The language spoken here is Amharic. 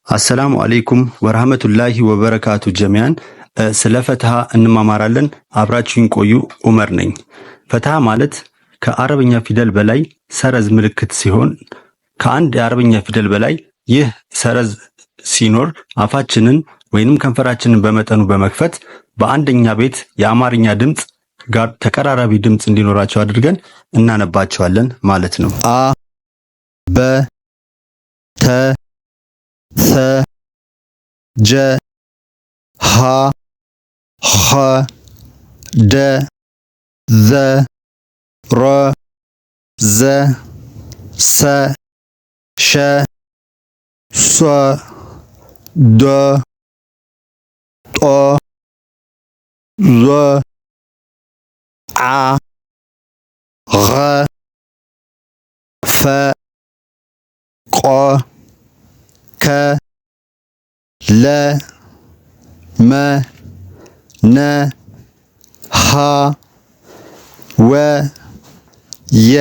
አሰላሙ አለይኩም ወራህመቱላሂ ወበረካቱ ጀሚያን ስለ ፈትሃ እንማማራለን። አብራችሁን ቆዩ። ዑመር ነኝ። ፈትሃ ማለት ከአረብኛ ፊደል በላይ ሰረዝ ምልክት ሲሆን ከአንድ የአረብኛ ፊደል በላይ ይህ ሰረዝ ሲኖር አፋችንን ወይንም ከንፈራችንን በመጠኑ በመክፈት በአንደኛ ቤት የአማርኛ ድምጽ ጋር ተቀራራቢ ድምጽ እንዲኖራቸው አድርገን እናነባቸዋለን ማለት ነው። አ በ ተ ث ج ح خ د ذ ر ز س ش ص ض ط ظ ع غ ف ق ك ل م ن ح و ي